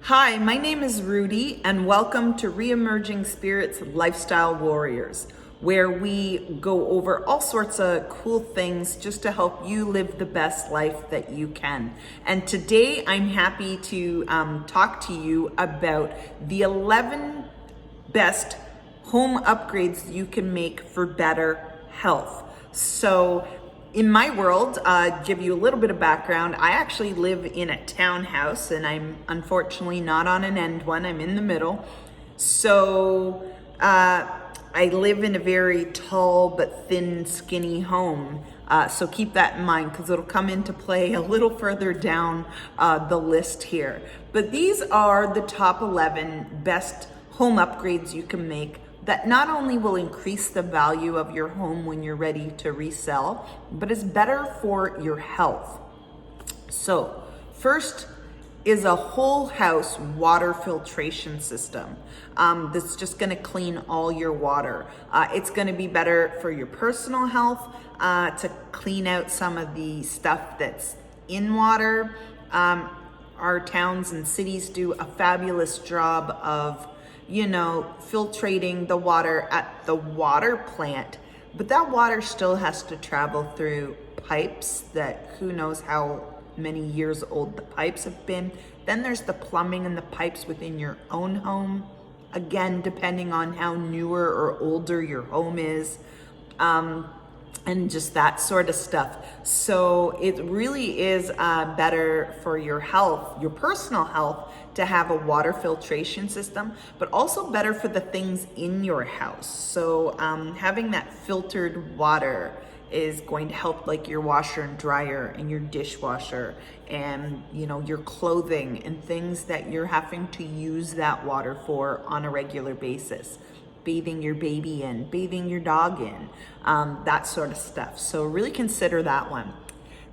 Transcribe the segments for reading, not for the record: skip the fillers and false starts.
Hi, my name is Rudy, and welcome to Reemerging Spirits Lifestyle Warriors, where we go over all sorts of cool things just to help you live the best life that you can. And today I'm happy to talk to you about the 11 best home upgrades you can make for better health. So in my world, give you a little bit of background, I actually live in a townhouse, and I'm unfortunately not on an end one, I'm in the middle. So I live in a very tall but thin, skinny home. So keep that in mind because it'll come into play a little further down the list here. But these are the top 11 best home upgrades you can make that not only will increase the value of your home when you're ready to resell, but is better for your health. So first is a whole house water filtration system that's just going to clean all your water. It's going to be better for your personal health to clean out some of the stuff that's in water. Our towns and cities do a fabulous job of filtrating the water at the water plant, but that water still has to travel through pipes that who knows how many years old the pipes have been. Then there's the plumbing and the pipes within your own home. Again, depending on how newer or older your home is. And just that sort of stuff. So it really is better for your health, your personal health, to have a water filtration system, but also better for the things in your house. So having that filtered water is going to help, like your washer and dryer and your dishwasher and your clothing and things that you're having to use that water for on a regular basis. Bathing your baby in, bathing your dog in, that sort of stuff. So really consider that one.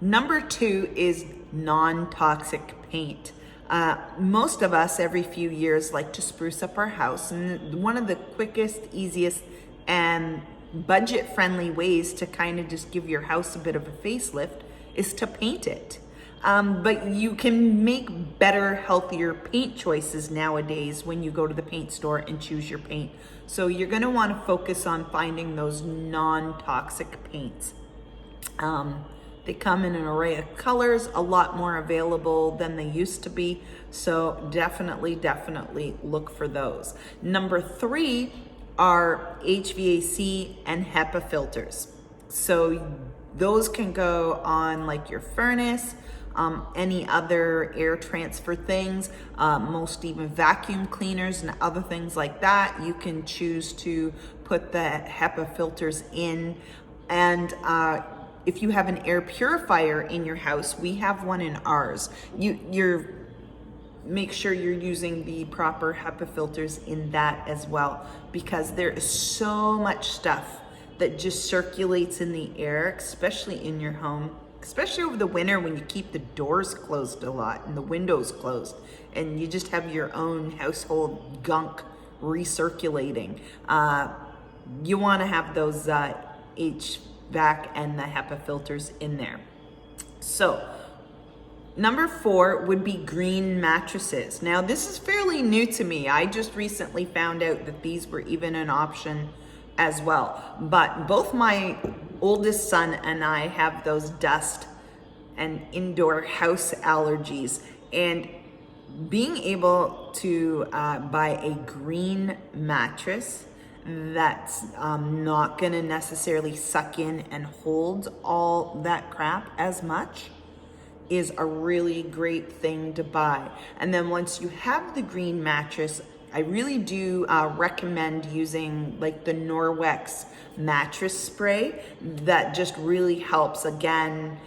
Number 2 is non-toxic paint. Most of us every few years like to spruce up our house, and one of the quickest, easiest, and budget-friendly ways to kind of just give your house a bit of a facelift is to paint it. But you can make better, healthier paint choices nowadays when you go to the paint store and choose your paint. So you're going to want to focus on finding those non-toxic paints. They come in an array of colors, a lot more available than they used to be. So definitely look for those. Number 3 are HVAC and HEPA filters. So those can go on like your furnace, any other air transfer things, most even vacuum cleaners and other things like that. You can choose to put the HEPA filters in. And if you have an air purifier in your house, we have one in ours. Make sure you're using the proper HEPA filters in that as well, because there is so much stuff that just circulates in the air, especially in your home, especially over the winter when you keep the doors closed a lot and the windows closed and you just have your own household gunk recirculating. You want to have those HVAC and the HEPA filters in there. So number 4 would be green mattresses. Now this is fairly new to me. I just recently found out that these were even an option as well. But both my oldest son and I have those dust and indoor house allergies, and being able to buy a green mattress that's not going to necessarily suck in and hold all that crap as much is a really great thing to buy. And then once you have the green mattress, I really do recommend using like the Norwex mattress spray. That just really helps, again,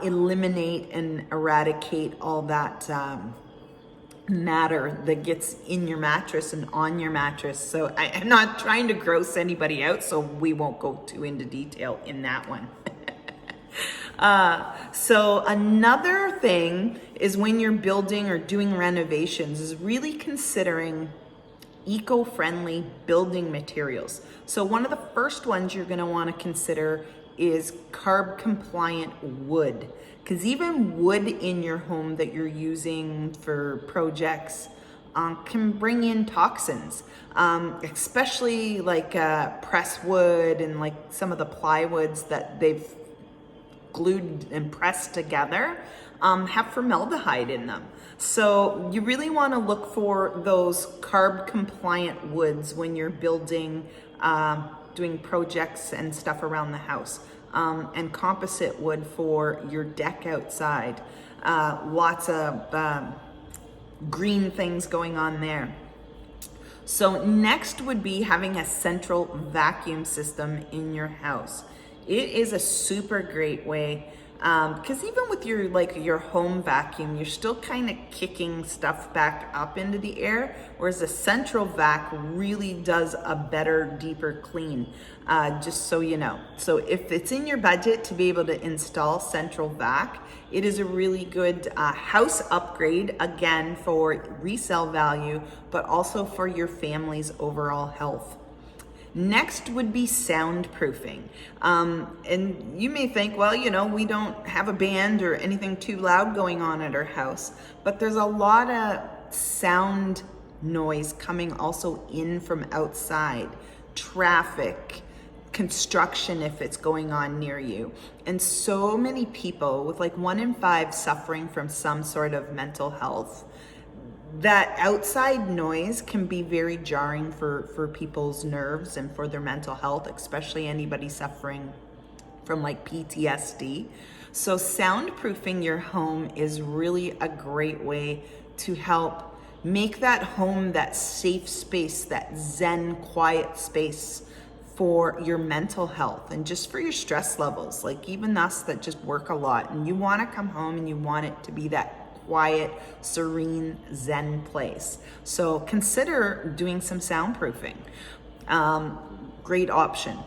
eliminate and eradicate all that matter that gets in your mattress and on your mattress. So I'm not trying to gross anybody out, so we won't go too into detail in that one. So another thing is when you're building or doing renovations is really considering eco-friendly building materials. So one of the first ones you're going to want to consider is carb compliant wood, because even wood in your home that you're using for projects can bring in toxins, especially like press wood and like some of the plywoods that they've glued and pressed together have formaldehyde in them. So you really want to look for those carb compliant woods when you're building, doing projects and stuff around the house. And composite wood for your deck outside. Lots of green things going on there. So next would be having a central vacuum system in your house. It is a super great way, because even with your home vacuum, you're still kind of kicking stuff back up into the air, whereas a central vac really does a better, deeper clean, just so you know. So if it's in your budget to be able to install central vac, it is a really good house upgrade, again, for resale value, but also for your family's overall health. Next would be soundproofing. And you may think, well, we don't have a band or anything too loud going on at our house, but there's a lot of sound noise coming also in from outside, traffic, construction if it's going on near you. And so many people, with like 1 in 5 suffering from some sort of mental health, that outside noise can be very jarring for people's nerves and for their mental health, especially anybody suffering from like PTSD. So soundproofing your home is really a great way to help make that home that safe space, that zen, quiet space for your mental health and just for your stress levels. Like even us that just work a lot, and you want to come home and you want it to be that quiet, serene, zen place. So consider doing some soundproofing. Great option.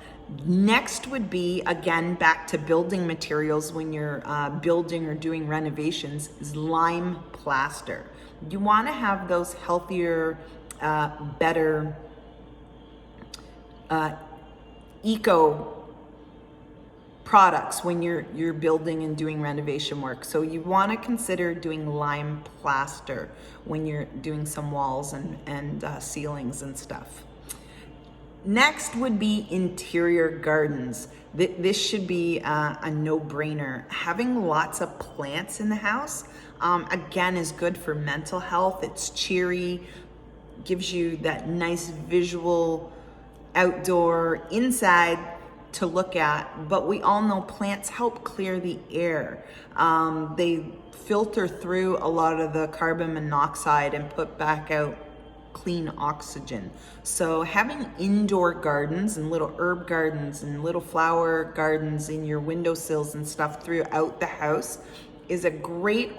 Next would be, again, back to building materials when you're building or doing renovations, is lime plaster. You want to have those healthier, better, eco products when you're building and doing renovation work. So you want to consider doing lime plaster when you're doing some walls and ceilings and stuff. Next would be interior gardens. This should be a no-brainer. Having lots of plants in the house, again, is good for mental health. It's cheery, gives you that nice visual outdoor inside to look at, but we all know plants help clear the air. They filter through a lot of the carbon monoxide and put back out clean oxygen. So having indoor gardens and little herb gardens and little flower gardens in your windowsills and stuff throughout the house is a great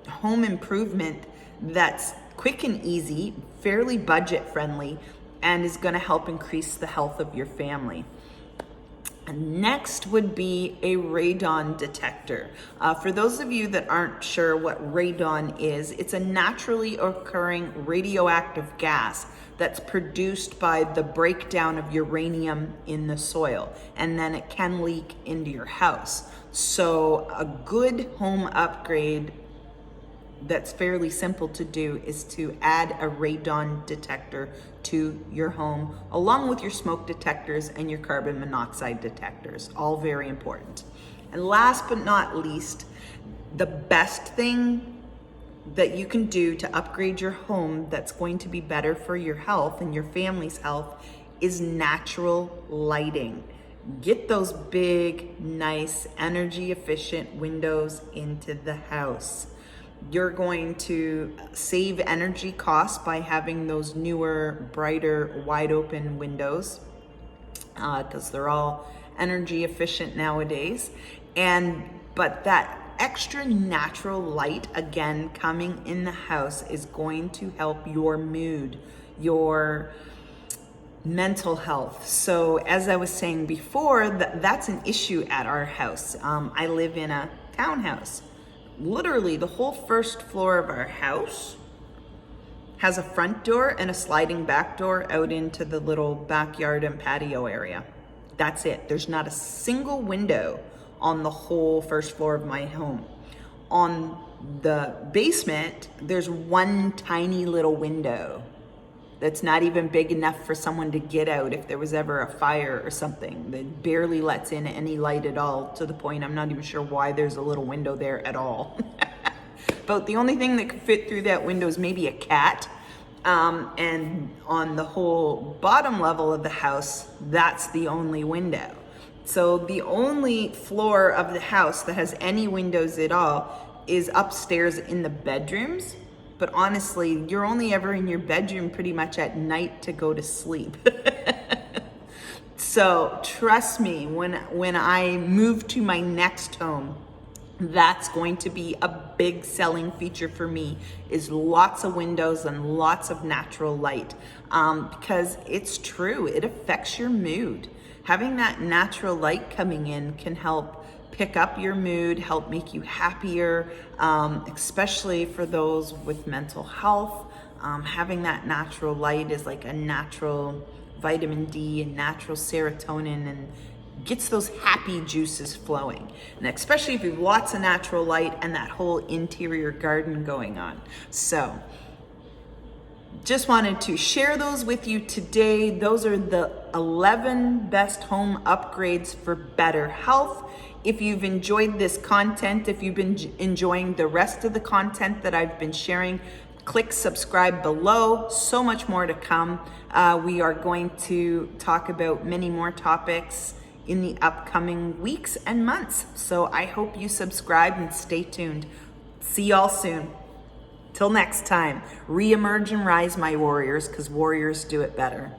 home improvement that's quick and easy, fairly budget friendly, and is going to help increase the health of your family. And next would be a radon detector. For those of you that aren't sure what radon is, it's a naturally occurring radioactive gas that's produced by the breakdown of uranium in the soil, and then it can leak into your house. So a good home upgrade that's fairly simple to do is to add a radon detector to your home, along with your smoke detectors and your carbon monoxide detectors, all very important. And last but not least, the best thing that you can do to upgrade your home that's going to be better for your health and your family's health is natural lighting. Get those big, nice, energy efficient windows into the house. You're going to save energy costs by having those newer, brighter, wide open windows, because they're all energy efficient nowadays. But that extra natural light, again, coming in the house is going to help your mood, your mental health. So as I was saying before, that's an issue at our house. I live in a townhouse. Literally the whole first floor of our house has a front door and a sliding back door out into the little backyard and patio area. That's it. There's not a single window on the whole first floor of my home. on the basement, there's one tiny little window that's not even big enough for someone to get out if there was ever a fire or something. That barely lets in any light at all, to the point I'm not even sure why there's a little window there at all. But the only thing that could fit through that window is maybe a cat. And on the whole bottom level of the house, that's the only window. So the only floor of the house that has any windows at all is upstairs in the bedrooms. But honestly, you're only ever in your bedroom pretty much at night to go to sleep. So trust me, when I move to my next home, that's going to be a big selling feature for me, is lots of windows and lots of natural light. Because it's true, it affects your mood. Having that natural light coming in can help pick up your mood, help make you happier, especially for those with mental health. Having that natural light is like a natural vitamin D and natural serotonin, and gets those happy juices flowing. And especially if you have lots of natural light and that whole interior garden going on. So just wanted to share those with you today. Those are the 11 best home upgrades for better health. If you've enjoyed this content, if you've been enjoying the rest of the content that I've been sharing, click subscribe below. So much more to come. We are going to talk about many more topics in the upcoming weeks and months. So I hope you subscribe and stay tuned. See y'all soon. Till next time, re-emerge and rise, my warriors, because warriors do it better.